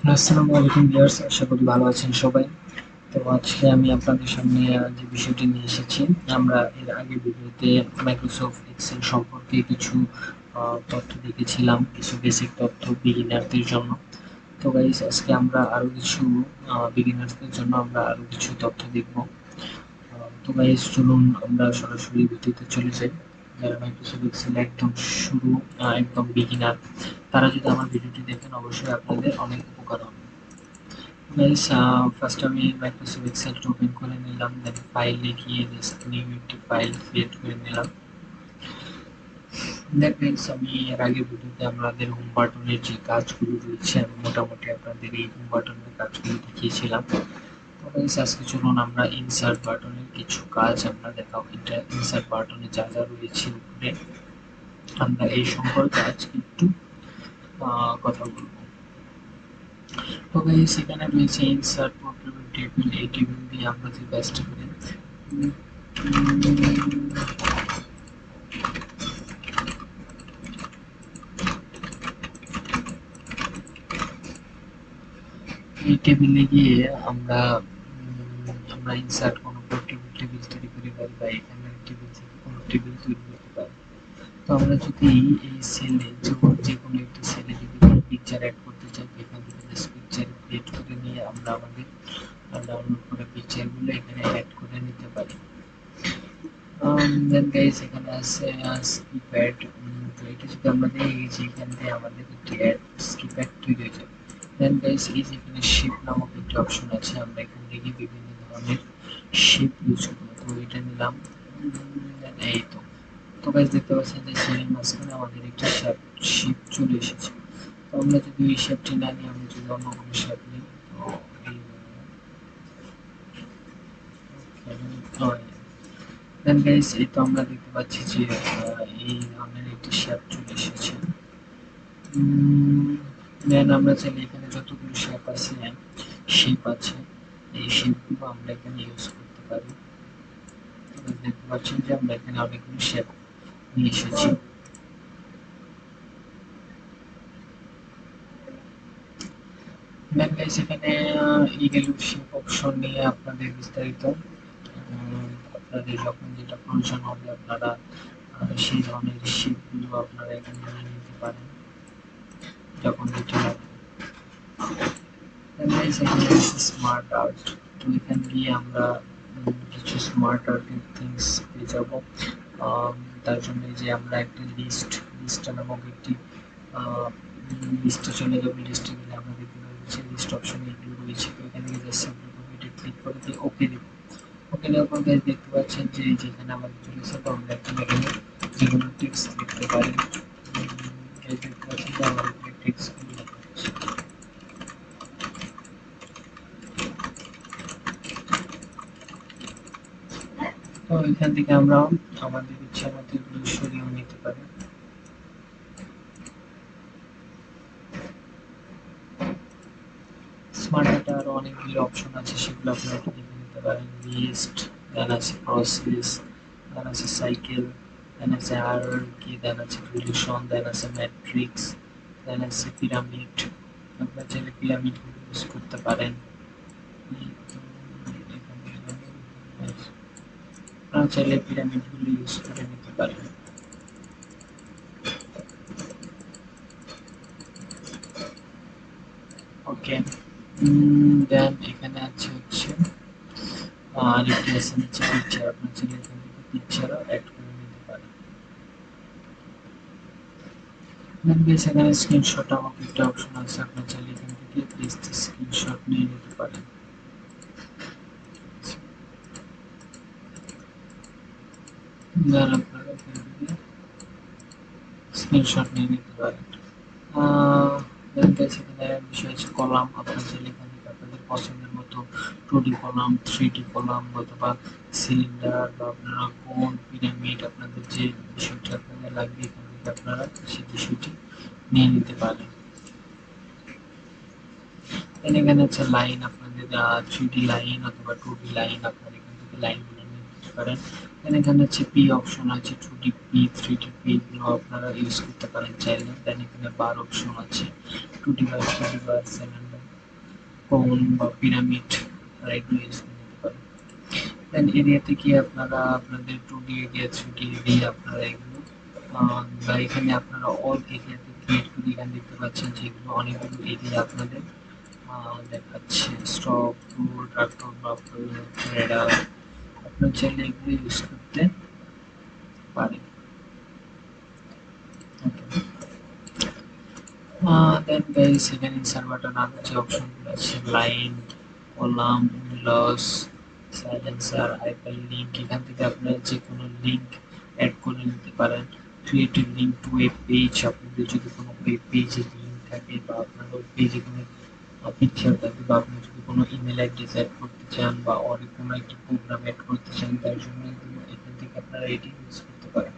আসসালামু আলাইকুম ভিউয়ার্স, আশা করি ভালো আছেন সবাই। তো আজকে আমি আপনাদের সামনে যে বিষয়টি নিয়ে এসেছি, আমরা এর আগের ভিডিওতে মাইক্রোসফট এক্সেল সম্পর্কে কিছু তথ্য দেখেছিলাম, কিছু বেসিক তথ্য বিগিনারদের জন্য। তো গাইস, আজকে আমরা আরো কিছু বিগিনারদের জন্য আমরা আরো কিছু তথ্য দেখব। তো গাইস, চলুন আমরা সরাসরি ভিডিওতে চলে যাই। যারা মাইক্রোসফট এক্সেল একদম শুরু, একদম বিগিনার, তারা যদি আমার ভিডিওটি দেখেন অবশ্যই আপনাদের অনেক উপকার হবে। গাইস, ফার্স্ট আমি মাইক্রোসফট এক্সেলটা ওপেন করে নিলাম, দেন ফাইলে গিয়ে জাস্ট নিউ একটি ফাইল ক্রিয়েট করে নিলাম। দেন গাইস, আমি এর আগে ভিডিওতে আমাদের হোম বাটনের যে কাজগুলো রয়েছে আমি মোটামুটি আপনাদের এই হোম বাটনের কাজগুলো দেখিয়েছিলাম। তো গাইস, আজকে চলুন আমরা ইনসার্ট বাটনের কিছু কাজ আমরা দেখাবো। এটা ইনসার্ট বাটনে যা যা রয়েছে উপরে, আমরা এই সম্পর্কে আজকে একটু কথা বলবো। তো গাইস, এখানে রয়েছে ইনসার্ট পোর্টেবল টেবিল। এই টেবিল দিয়ে আমরা যে কাজটা করি, এই টেবিলে গিয়ে আমরা আমরা ইনসার্ট কোনো পোর্টেবল টেবিল তৈরি করে পারি, বা এখানে টেবিল থেকে কোনো টেবিল তৈরি করতে পারি। তো আমরা যদি এই সেলে যে কোনো একটা সেলে যদি পিকচার অ্যাড করতে চাই, এখান থেকে জাস্ট পিকচার ক্রিয়েট করে নিয়ে আমরা আমাদের ডাউনলোড করা পিকচারগুলো এখানে অ্যাড করে নিতে পারি। দেন গাইস, এখানে আছে স্কিপ্যাড। তো এটা যদি আমরা দেখি যে এখান থেকে আমাদের একটি অ্যাড স্কিপ্যাড তৈরি হয়ে যাবে। দেন গাইস, এই যে এখানে শেপ নামক একটি অপশন আছে, আমরা এখান থেকে বিভিন্ন ধরনের শেপ ইউজ করবো। তো এটা নিলাম, এই তো। তো গাইস, দেখতে পাচ্ছেন যে সেই মাঝখানে আমাদের একটা শেপ চলে এসেছে। তো আমরা যদি এই শেপটি না নিই, আমরা যদি অন্য কোনো শেপ নিই, তো এই দেন গাইস, এই তো আমরা দেখতে পাচ্ছি যে এই ধরনের একটি শেপ চলে এসেছে। দেন আমরা চাইলে এখানে যতগুলো শেপ আছে, এই শেপগুলো আমরা এখানে ইউজ করতে পারি। দেখতে পাচ্ছেন যে আমরা এখানে অনেকগুলো শেপ নিয়ে এসেছি। দেন গাইস, এখানে ইগেল শেপ অপশন নিয়ে আপনাদের বিস্তারিত, আপনাদের যখন যেটা প্রয়োজন হবে আপনারা সেই ধরনের শেপগুলো আপনারা এখানে নিয়ে নিতে পারেন যখন যেটা লাগবে। গাইস, এখানে আছে স্মার্ট আর্ট। তো এখানে গিয়ে আমরা কিছু স্মার্ট আর্টের থিংস পেয়ে যাব। তার জন্য যে আমরা একটা লিস্ট নামক একটি লিস্টে চলে যাবো। লিস্টে গেলে আমরা দেখতে পাচ্ছি লিস্ট অপশনে এগুলো রয়েছে। তো এখানে গিয়ে জাস্ট আমরা এটা ক্লিক করে দিয়ে ওকে দেবো। ওকে দেওয়ার পর গাইস দেখতে পাচ্ছেন যে যেখানে আমাদের চলেছে, তো আমরা এখানে এখানে যেকোনো টেক্সট লিখতে পারি। গাইস, দেখতে পাচ্ছেন যে আমার এখানে টেক্সটগুলো লেখা হচ্ছে। তো এখান থেকে আমরা আমাদের ইচ্ছা মতো এগুলো সরিয়েও নিতে পারি। স্মার্ট আর্টে আরো অনেকগুলো অপশন আছে, সেগুলো আপনারা একটু দেখে নিতে পারেন। লিস্ট, দেন আছে প্রসেস, দেন আছে সাইকেল, দেন আছে হায়ারার্কি, দেন আছে রিলেশন, দেন আছে ম্যাট্রিক্স, দেন আছে পিরামিড। আপনারা চাইলে পিরামিড ইউজ করতে পারেন। আপনারা চাইলে পিরামিড গুলো ইউজ করে নিতে পারেন। ওকে, দেন এখানে আছে হচ্ছে আরেকটি আছে হচ্ছে পিকচার। আপনার চাইলে এখান থেকে পিকচারও অ্যাড করে নিতে পারেন। দেন গাইস, এখানে স্ক্রিনশট নামক একটা অপশন আছে, আপনার চাইলে এখান থেকে জাস্ট স্ক্রিনশট নিয়ে নিতে পারেন। দেন আপনারা এখান থেকে স্ক্রিনশট নিয়ে নিতে পারেন। দেন গাইস, এখানে বিষয় আছে কলাম। আপনারা চাইলে এখান থেকে আপনাদের পছন্দের মতো 2D কলাম, 3D কলাম, অথবা সিলিন্ডার, বা আপনারা কোন পিরামিড আপনাদের যে বিষয়টি আপনাদের লাগবে, এখান থেকে আপনারা সেই বিষয়টি নিয়ে নিতে পারেন। দেন এখানে হচ্ছে লাইন, আপনাদের 3D লাইন অথবা 2D লাইন, আপনারা এখান থেকে লাইনগুলো নিয়ে নিতে পারেন। দেন এখানে হচ্ছে পি অপশন আছে, 2D পি, 3D পি, এগুলো আপনারা ইউজ করতে পারেন চাইলে। দেন এখানে বার অপশন আছে, 2D বার, 3D বার, 7 বার। কোন বা পিরামিড এগুলো ইউজ করে নিতে পারেন। দেন এরিয়াতে গিয়ে আপনারা আপনাদের 2D এরিয়া 3D এরিয়া আপনারা এগুলো বা এখানে আপনারা অল এরিয়াতে ক্রিয়েট করে এখানে দেখতে পাচ্ছেন যে এগুলো অনেকগুলো এরিয়া আপনাদের দেখাচ্ছে স্টক, ফুড, ট্রাক্টর, বাফল, রেডার। আপনার চাইলে এগুলো ইউজ করতে পারেন। দেন গাইস এখানে ইনসার্ট বাটন আরো যে অপশনগুলো আছে লাইন, কলাম, লস, সাইলেন্সার, হাইপার লিঙ্ক, এখান থেকে আপনারা যে কোনো লিঙ্ক অ্যাড করে নিতে পারেন। Create a link to A page, আপনাদের যদি কোনো ওয়েব পেজে লিঙ্ক থাকে বা আপনার ওয়েব পেজে কোনো পিকচার থাকে বা আপনি যদি কোনো ইমেল অ্যাড্রেস অ্যাড করতে চান বা অনেক কোনো একটা প্রোগ্রাম অ্যাড করতে চান তার জন্য এখান থেকে আপনারা এটি ইউজ করতে পারেন।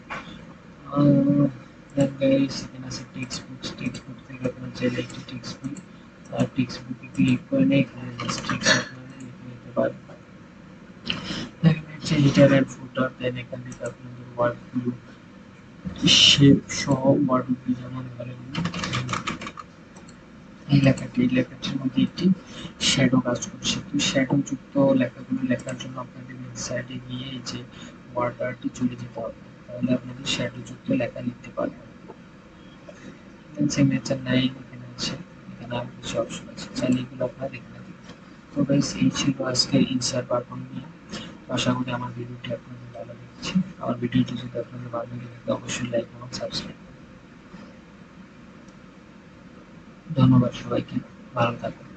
দেন গাইস এখানে আছে টেক্সট বুকস, টেক্সট বুক থেকে আপনারা চাইলে একটি টেক্সট বুক টেক্সট বুকে ক্লিক করে নিয়ে এখানে জাস্ট টেক্সট আপনারা লিখে নিতে পারেন। এখানে হচ্ছে হিটার অ্যান্ড ফুটার, দেন এখান থেকে আপনাদের ওয়ার্ডগুলো শেপ সহ ওয়ার্ডগুলো যেমন ধরেন এই লেখাটির মধ্যে একটি শ্যাডো কাজ করছে, তো শ্যাডো যুক্ত লেখাগুলো লেখার জন্য আপনাদের সাইডে গিয়ে এই যে বর্ডারটি চলে যেতে হবে, তাহলে আপনাদের শ্যাডো যুক্ত লেখা লিখতে পারবেন। সিগনেচার নাই এখানে আছে, এখানে আরো কিছু অপশন আছে, চাইলে এগুলো আপনারা দেখে নেবেন। তো গাইস এই ছিল আজকের ইনসার্ট বাটন নিয়ে। আশা করি আমার ভিডিওটি আপনাদের ভালো লেগেছে। আমার ভিডিওটি যদি আপনাদের ভালো লেগে থাকে অবশ্যই লাইক এবং সাবস্ক্রাইব করবেন। ধন্যবাদ সবাইকে, ভালো থাকবেন।